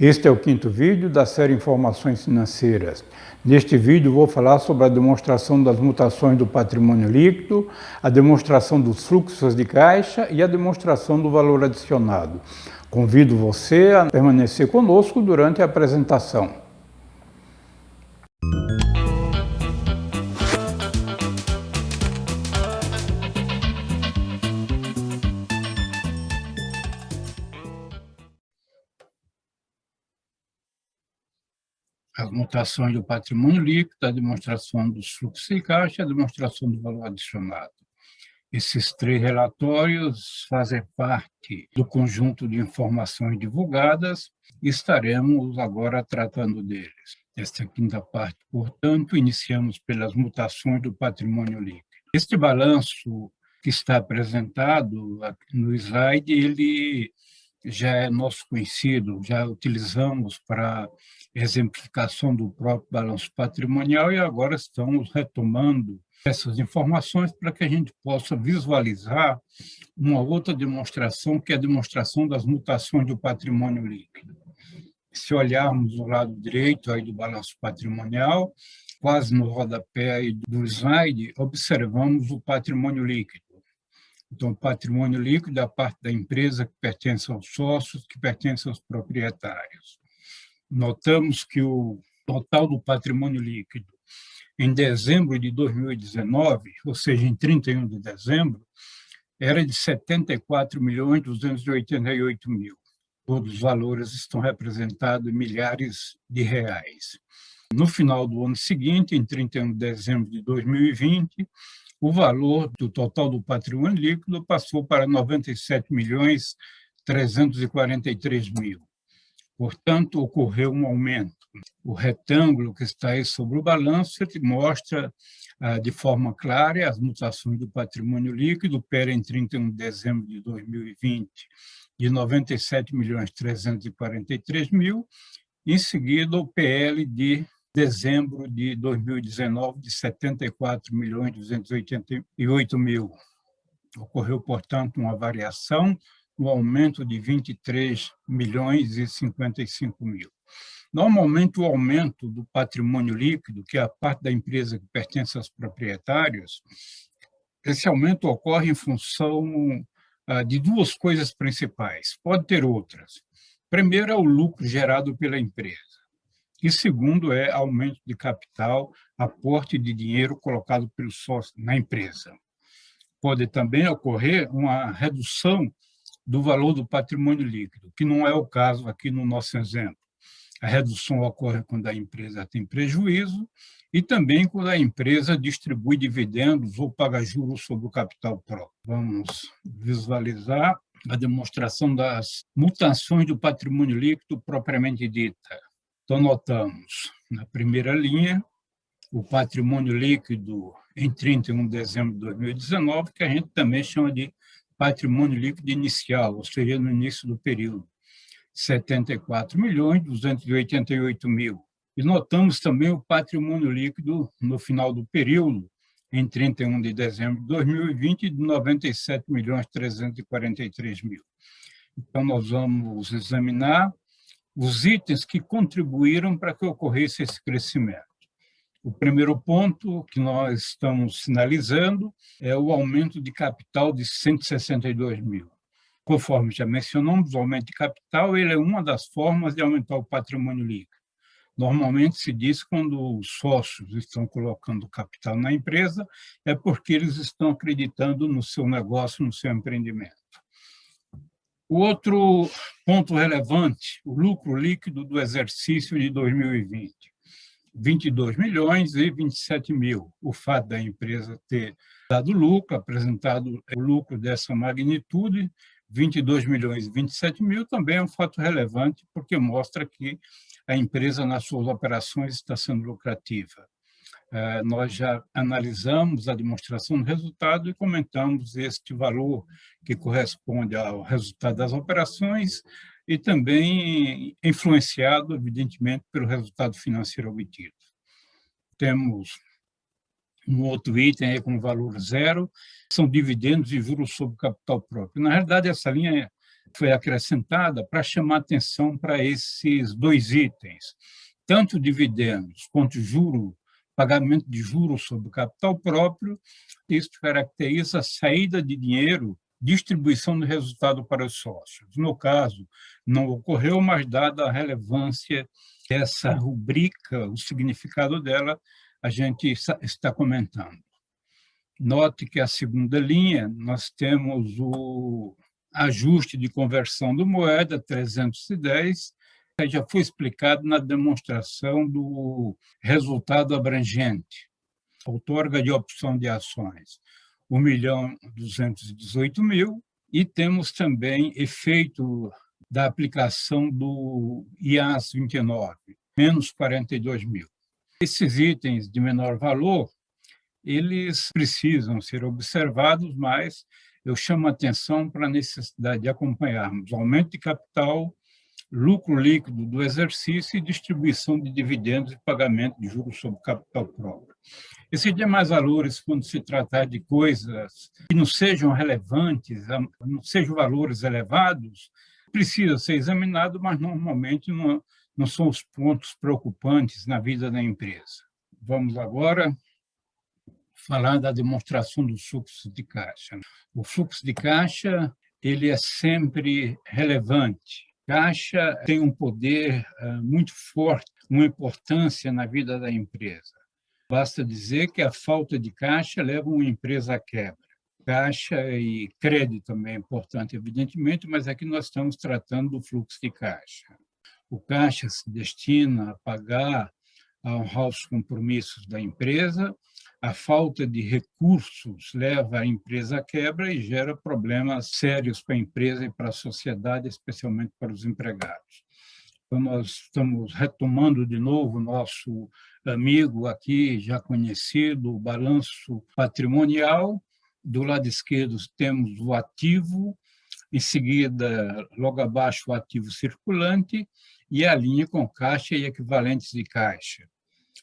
Este é o quinto vídeo da série Informações Financeiras. Neste vídeo vou falar sobre a demonstração das mutações do patrimônio líquido, a demonstração dos fluxos de caixa e a demonstração do valor adicionado. Convido você a permanecer conosco durante a apresentação. As mutações do patrimônio líquido, a demonstração dos fluxos de caixa e a demonstração do valor adicionado. Esses três relatórios fazem parte do conjunto de informações divulgadas e estaremos agora tratando deles. Esta quinta parte, portanto, iniciamos pelas mutações do patrimônio líquido. Este balanço que está apresentado no slide, ele já é nosso conhecido, já utilizamos para exemplificação do próprio balanço patrimonial e agora estamos retomando essas informações para que a gente possa visualizar uma outra demonstração, que é a demonstração das mutações do patrimônio líquido. Se olharmos do lado direito aí do balanço patrimonial, quase no rodapé aí do slide, observamos o patrimônio líquido. Então, o patrimônio líquido é a parte da empresa que pertence aos sócios, que pertence aos proprietários. Notamos que o total do patrimônio líquido em dezembro de 2019, ou seja, em 31 de dezembro, era de 74.288.000. Todos os valores estão representados em milhares de reais. No final do ano seguinte, em 31 de dezembro de 2020, o valor do total do patrimônio líquido passou para 97.343.000. Portanto, ocorreu um aumento. O retângulo que está aí sobre o balanço mostra de forma clara as mutações do patrimônio líquido, opera em 31 de dezembro de 2020 de 97.343.000, em seguida o PL de dezembro de 2019 de 74.288.000. Ocorreu, portanto, uma variação, um aumento de 23.055.000. Normalmente, o aumento do patrimônio líquido, que é a parte da empresa que pertence aos proprietários, esse aumento ocorre em função de duas coisas principais. Pode ter outras. Primeiro é o lucro gerado pela empresa. E segundo é aumento de capital, aporte de dinheiro colocado pelos sócios na empresa. Pode também ocorrer uma redução do valor do patrimônio líquido, que não é o caso aqui no nosso exemplo. A redução ocorre quando a empresa tem prejuízo e também quando a empresa distribui dividendos ou paga juros sobre o capital próprio. Vamos visualizar a demonstração das mutações do patrimônio líquido propriamente dita. Então, notamos, na primeira linha, o patrimônio líquido em 31 de dezembro de 2019, que a gente também chama de patrimônio líquido inicial, ou seja, no início do período, 74.288.000. E notamos também o patrimônio líquido no final do período, em 31 de dezembro de 2020, de 97.343.000. Então, nós vamos examinar os itens que contribuíram para que ocorresse esse crescimento. O primeiro ponto que nós estamos sinalizando é o aumento de capital de 162.000. Conforme já mencionamos, o aumento de capital ele é uma das formas de aumentar o patrimônio líquido. Normalmente se diz que quando os sócios estão colocando capital na empresa, é porque eles estão acreditando no seu negócio, no seu empreendimento. O outro ponto relevante, o lucro líquido do exercício de 2020, 22.027.000. O fato da empresa ter dado lucro, apresentado o lucro dessa magnitude, 22.027.000, também é um fato relevante, porque mostra que a empresa, nas suas operações, está sendo lucrativa. Nós já analisamos a demonstração do resultado e comentamos este valor que corresponde ao resultado das operações e também influenciado, evidentemente, pelo resultado financeiro obtido. Temos um outro item aí com valor zero, são dividendos e juros sobre capital próprio. Na realidade, essa linha foi acrescentada para chamar atenção para esses dois itens, tanto dividendos quanto pagamento de juros sobre o capital próprio. Isso caracteriza a saída de dinheiro, distribuição do resultado para os sócios. No caso, não ocorreu, mas dada a relevância dessa rubrica, o significado dela, a gente está comentando. Note que a segunda linha, nós temos o ajuste de conversão do moeda, 310, que já foi explicado na demonstração do resultado abrangente, outorga de opção de ações, 1.218.000, e temos também efeito da aplicação do IAS 29, menos 42.000. Esses itens de menor valor, eles precisam ser observados, mas eu chamo a atenção para a necessidade de acompanharmos aumento de capital, lucro líquido do exercício e distribuição de dividendos e pagamento de juros sobre capital próprio. Esses demais valores, quando se tratar de coisas que não sejam relevantes, não sejam valores elevados, precisa ser examinado, mas normalmente não são os pontos preocupantes na vida da empresa. Vamos agora falar da demonstração do fluxo de caixa. O fluxo de caixa, ele é sempre relevante. Caixa tem um poder muito forte, uma importância na vida da empresa. Basta dizer que a falta de caixa leva uma empresa à quebra. Caixa e crédito também é importante, evidentemente, mas aqui nós estamos tratando do fluxo de caixa. O caixa se destina a pagar, a honrar os compromissos da empresa. A falta de recursos leva a empresa à quebra e gera problemas sérios para a empresa e para a sociedade, especialmente para os empregados. Então, nós estamos retomando de novo o nosso amigo aqui, já conhecido, o balanço patrimonial. Do lado esquerdo temos o ativo, em seguida, logo abaixo, o ativo circulante e a linha com caixa e equivalentes de caixa.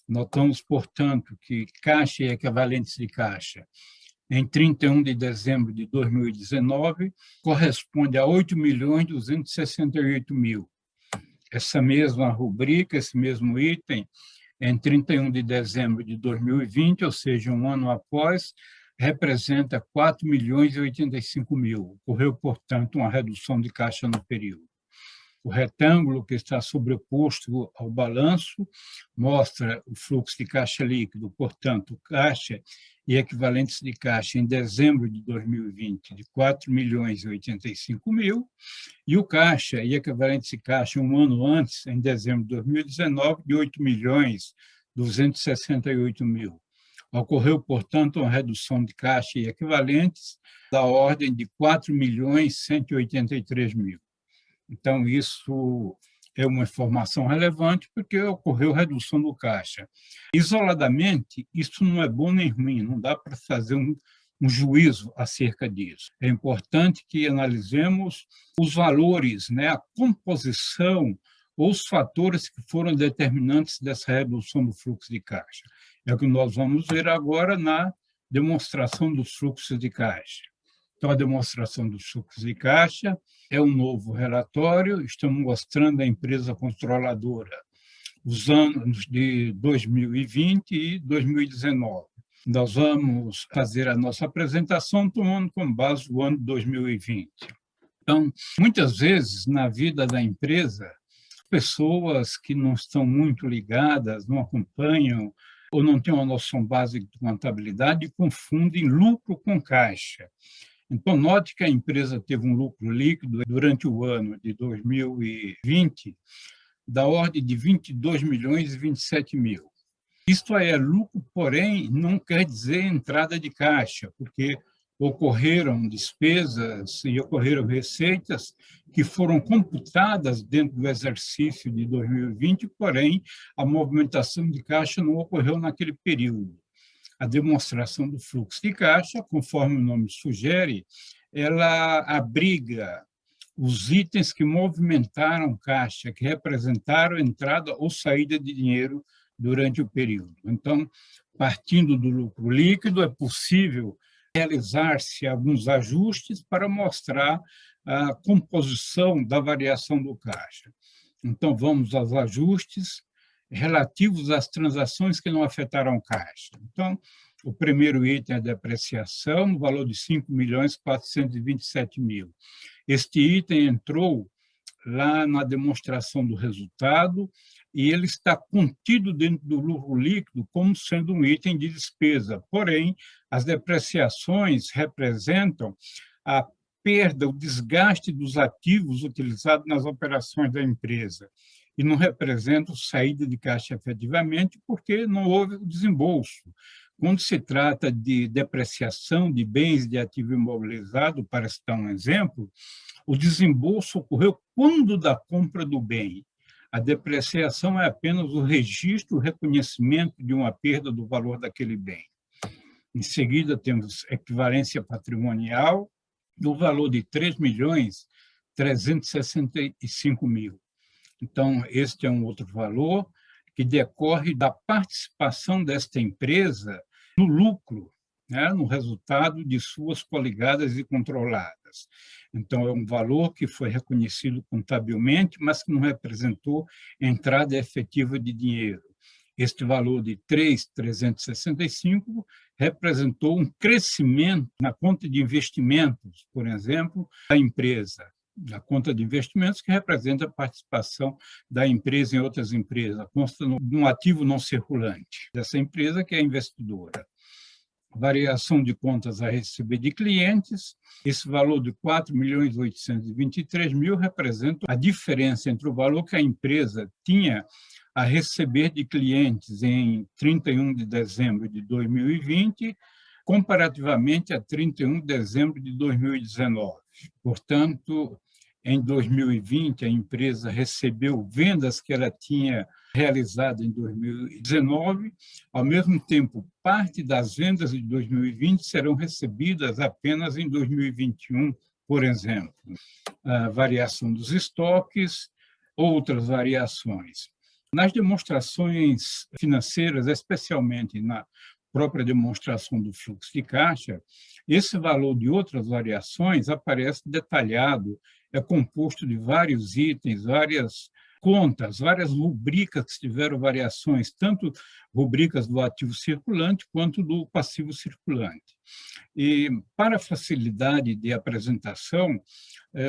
Notamos, portanto, que caixa e equivalentes de caixa, em 31 de dezembro de 2019, corresponde a 8.268.000. Essa mesma rubrica, esse mesmo item, em 31 de dezembro de 2020, ou seja, um ano após, representa 4.085.000. Ocorreu, portanto, uma redução de caixa no período. O retângulo que está sobreposto ao balanço mostra o fluxo de caixa líquido, portanto, caixa e equivalentes de caixa em dezembro de 2020 de 4.085.000, e o caixa e equivalentes de caixa um ano antes, em dezembro de 2019, de 8.268.000. Ocorreu, portanto, uma redução de caixa e equivalentes da ordem de 4.183.000. Então, isso é uma informação relevante porque ocorreu redução do caixa. Isoladamente, isso não é bom nem ruim, não dá para fazer um juízo acerca disso. É importante que analisemos os valores, a composição ou os fatores que foram determinantes dessa redução do fluxo de caixa. É o que nós vamos ver agora na demonstração dos fluxos de caixa. Então, a demonstração dos fluxos de caixa é um novo relatório, estamos mostrando a empresa controladora os anos de 2020 e 2019. Nós vamos fazer a nossa apresentação tomando como base o ano de 2020. Então, muitas vezes, na vida da empresa, pessoas que não estão muito ligadas, não acompanham ou não têm uma noção básica de contabilidade, confundem lucro com caixa. Então, note que a empresa teve um lucro líquido durante o ano de 2020 da ordem de 22.027.000. Isto é lucro, porém, não quer dizer entrada de caixa, porque ocorreram despesas e ocorreram receitas que foram computadas dentro do exercício de 2020, porém, a movimentação de caixa não ocorreu naquele período. A demonstração do fluxo de caixa, conforme o nome sugere, ela abriga os itens que movimentaram caixa, que representaram entrada ou saída de dinheiro durante o período. Então, partindo do lucro líquido, é possível realizar-se alguns ajustes para mostrar a composição da variação do caixa. Então, vamos aos ajustes relativos às transações que não afetaram o caixa. Então, o primeiro item é a depreciação, no valor de 5.427.000. Este item entrou lá na demonstração do resultado e ele está contido dentro do lucro líquido como sendo um item de despesa. Porém, as depreciações representam a perda, o desgaste dos ativos utilizados nas operações da empresa e não representam saída de caixa efetivamente porque não houve o desembolso. Quando se trata de depreciação de bens de ativo imobilizado, para citar um exemplo, o desembolso ocorreu quando da compra do bem. A depreciação é apenas o registro, o reconhecimento de uma perda do valor daquele bem. Em seguida, temos equivalência patrimonial, do valor de 3.365.000. Então, este é um outro valor que decorre da participação desta empresa no lucro, né, no resultado de suas coligadas e controladas. Então, é um valor que foi reconhecido contabilmente, mas que não representou entrada efetiva de dinheiro. Este valor de 3.365 representou um crescimento na conta de investimentos, por exemplo, da empresa, da conta de investimentos, que representa a participação da empresa em outras empresas, consta de um ativo não circulante dessa empresa, que é a investidora. Variação de contas a receber de clientes, esse valor de 4.823.000 representa a diferença entre o valor que a empresa tinha a receber de clientes em 31 de dezembro de 2020, comparativamente a 31 de dezembro de 2019. Portanto, em 2020, a empresa recebeu vendas que ela tinha realizado em 2019. Ao mesmo tempo, parte das vendas de 2020 serão recebidas apenas em 2021, por exemplo. A variação dos estoques, outras variações. Nas demonstrações financeiras, especialmente na própria demonstração do fluxo de caixa, esse valor de outras variações aparece detalhado, é composto de vários itens, várias contas, várias rubricas que tiveram variações, tanto rubricas do ativo circulante quanto do passivo circulante. E, para facilidade de apresentação,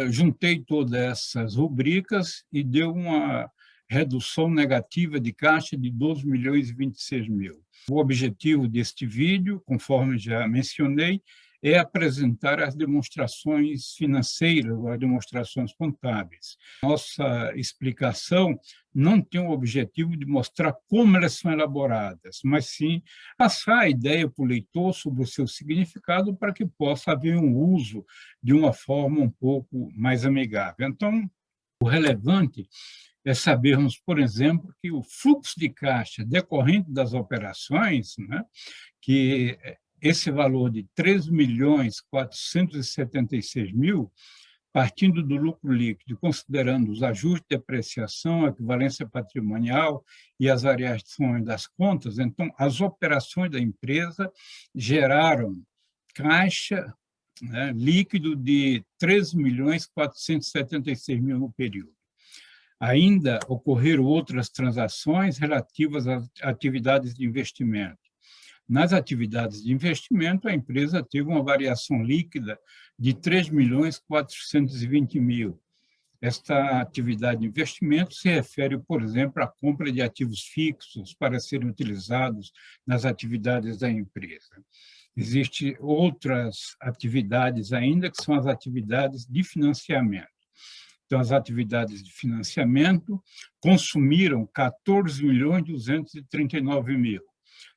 juntei todas essas rubricas e deu uma redução negativa de caixa de 12.026.000. O objetivo deste vídeo, conforme já mencionei, é apresentar as demonstrações financeiras, as demonstrações contábeis. Nossa explicação não tem o objetivo de mostrar como elas são elaboradas, mas sim passar a ideia para o leitor sobre o seu significado para que possa haver um uso de uma forma um pouco mais amigável. Então, o relevante é sabermos, por exemplo, que o fluxo de caixa decorrente das operações, né, que esse valor de 3.476.000, partindo do lucro líquido, considerando os ajustes de depreciação, a equivalência patrimonial e as variações das contas, então, as operações da empresa geraram caixa, né, líquido de 13.476.000 no período. Ainda ocorreram outras transações relativas às atividades de investimento. Nas atividades de investimento, a empresa teve uma variação líquida de 3.420.000. Esta atividade de investimento se refere, por exemplo, à compra de ativos fixos para serem utilizados nas atividades da empresa. Existem outras atividades ainda, que são as atividades de financiamento. Então, as atividades de financiamento consumiram 14.239.000.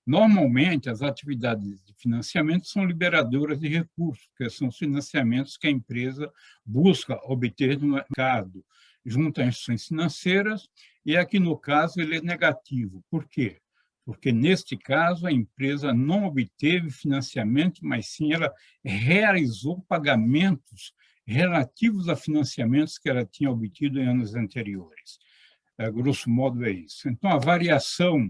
Normalmente, as atividades de financiamento são liberadoras de recursos, que são os financiamentos que a empresa busca obter no mercado, junto a instituições financeiras, e aqui, no caso, ele é negativo. Por quê? Porque, neste caso, a empresa não obteve financiamento, mas sim ela realizou pagamentos relativos a financiamentos que ela tinha obtido em anos anteriores. Grosso modo, é isso. Então, a variação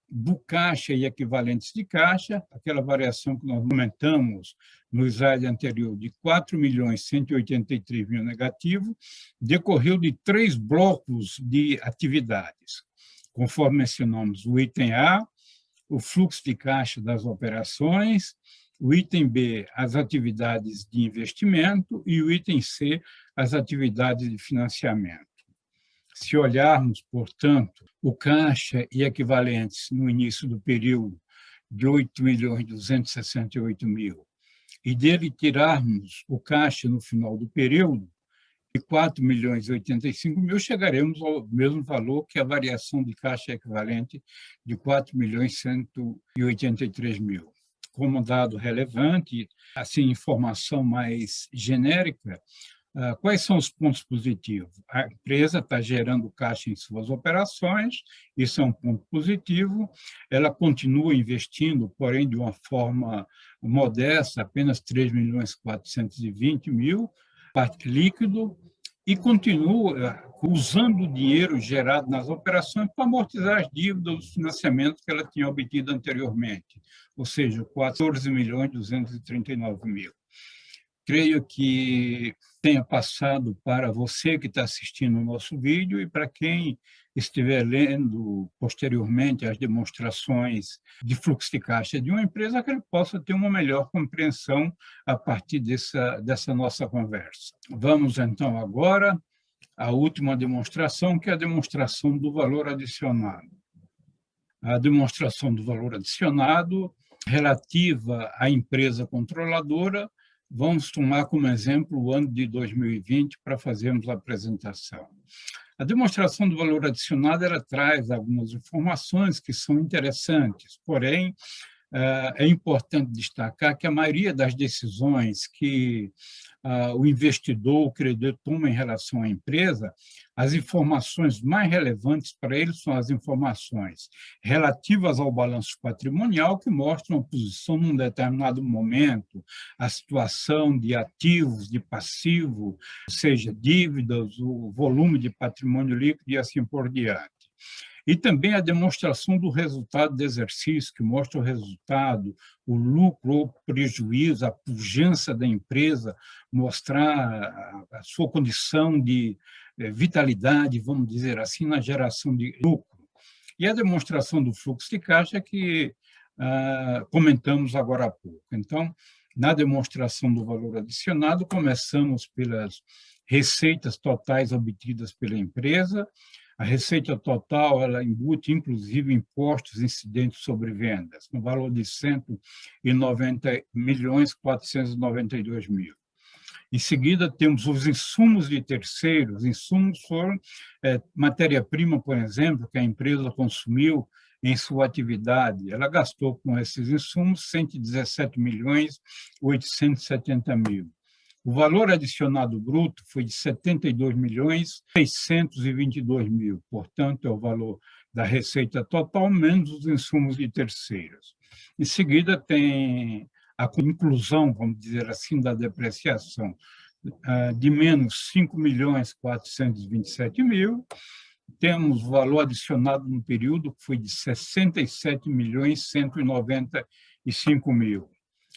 do caixa e equivalentes de caixa, aquela variação que nós comentamos no slide anterior de 4.183.000 negativo, decorreu de 3 blocos de atividades. Conforme mencionamos, o item A, o fluxo de caixa das operações, o item B, as atividades de investimento, e o item C, as atividades de financiamento. Se olharmos, portanto, o caixa e equivalentes no início do período de 8.268.000 e dele tirarmos o caixa no final do período de 4.085.000, chegaremos ao mesmo valor que a variação de caixa equivalente de 4.183.000. Como dado relevante, assim, informação mais genérica, quais são os pontos positivos? A empresa está gerando caixa em suas operações, isso é um ponto positivo. Ela continua investindo, porém, de uma forma modesta, apenas 3.420.000, parte líquido, e continua usando o dinheiro gerado nas operações para amortizar as dívidas dos financiamentos que ela tinha obtido anteriormente, ou seja, 14.239.000. Creio que tenha passado para você que está assistindo o nosso vídeo e para quem estiver lendo posteriormente as demonstrações de fluxo de caixa de uma empresa, que ele possa ter uma melhor compreensão a partir dessa nossa conversa. Vamos, então, agora à última demonstração, que é a demonstração do valor adicionado. A demonstração do valor adicionado relativa à empresa controladora. Vamos tomar como exemplo o ano de 2020 para fazermos a apresentação. A demonstração do valor adicionado ela traz algumas informações que são interessantes, porém, é importante destacar que a maioria das decisões que o investidor, o credor toma em relação à empresa, as informações mais relevantes para ele são as informações relativas ao balanço patrimonial, que mostram a posição num determinado momento, a situação de ativos, de passivo, ou seja, dívidas, o volume de patrimônio líquido e assim por diante. E também a demonstração do resultado do exercício, que mostra o resultado, o lucro ou prejuízo, a pujança da empresa, mostrar a sua condição de vitalidade, vamos dizer assim, na geração de lucro. E a demonstração do fluxo de caixa que comentamos agora há pouco. Então, na demonstração do valor adicionado, começamos pelas receitas totais obtidas pela empresa. A receita total ela embute, inclusive, impostos incidentes sobre vendas, no valor de 190.492.000. Em seguida, temos os insumos de terceiros. Insumos foram matéria-prima, por exemplo, que a empresa consumiu em sua atividade. Ela gastou com esses insumos 117.870.000. O valor adicionado bruto foi de 72.622.000, portanto, é o valor da receita total menos os insumos de terceiros. Em seguida, tem a inclusão, vamos dizer assim, da depreciação de menos 5.427.000. Temos o valor adicionado no período, que foi de 67.195.000.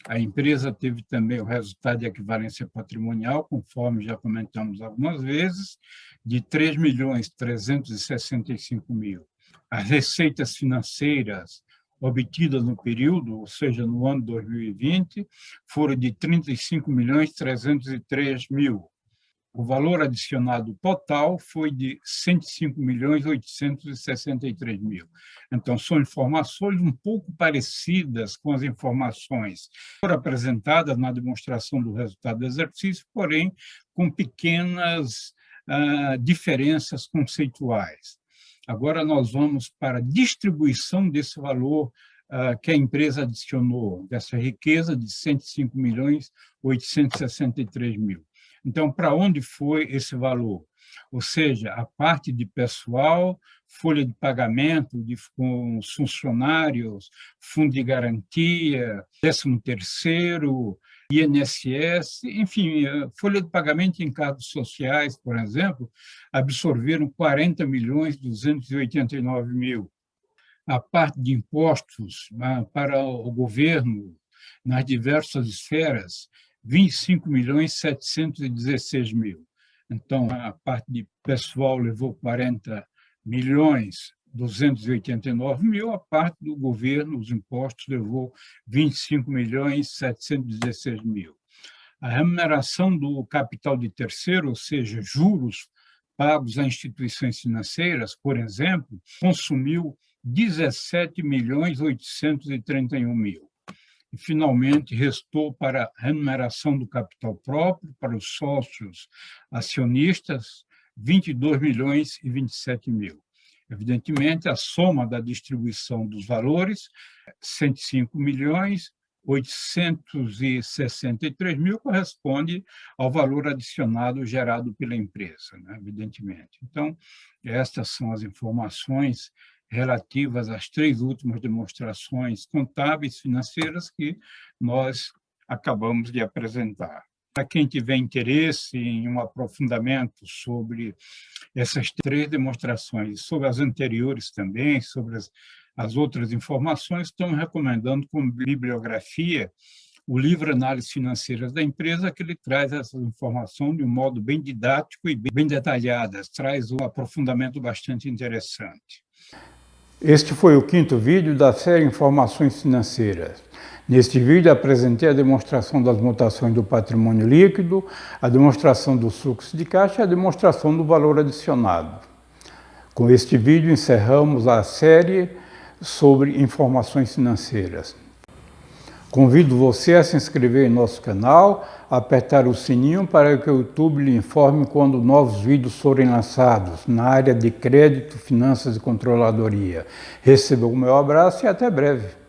A empresa teve também o resultado de equivalência patrimonial, conforme já comentamos algumas vezes, de 3.365.000. As receitas financeiras obtidas no período, ou seja, no ano 2020, foram de 35.303.000. O valor adicionado total foi de 105.863.000. Então, são informações um pouco parecidas com as informações que foram apresentadas na demonstração do resultado do exercício, porém, com pequenas diferenças conceituais. Agora, nós vamos para a distribuição desse valor que a empresa adicionou, dessa riqueza de 105.863.000. Então, para onde foi esse valor? Ou seja, a parte de pessoal, folha de pagamento com os funcionários, fundo de garantia, 13º, INSS, enfim, folha de pagamento em encargos sociais, por exemplo, absorveram 40.289.000. a parte de impostos para o governo nas diversas esferas, 25.716.000. Então, a parte de pessoal levou 40.289.000, a parte do governo, os impostos, levou 25.716.000. A remuneração do capital de terceiro, ou seja, juros pagos a instituições financeiras, por exemplo, consumiu 17.831.000. E, finalmente, restou para a remuneração do capital próprio, para os sócios acionistas, 22.027.000. Evidentemente, a soma da distribuição dos valores, 105.863.000, corresponde ao valor adicionado gerado pela empresa, né? Evidentemente. Então, estas são as informações relativas às 3 últimas demonstrações contábeis financeiras que nós acabamos de apresentar. Para quem tiver interesse em um aprofundamento sobre essas 3 demonstrações, sobre as anteriores também, sobre as outras informações, estamos recomendando como bibliografia o livro Análises Financeiras da Empresa, que ele traz essa informação de um modo bem didático e bem detalhado, traz um aprofundamento bastante interessante. Este foi o 5º vídeo da série Informações Financeiras. Neste vídeo apresentei a demonstração das mutações do patrimônio líquido, a demonstração do fluxo de caixa e a demonstração do valor adicionado. Com este vídeo encerramos a série sobre informações financeiras. Convido você a se inscrever em nosso canal, apertar o sininho para que o YouTube lhe informe quando novos vídeos forem lançados na área de crédito, finanças e controladoria. Receba o meu abraço e até breve.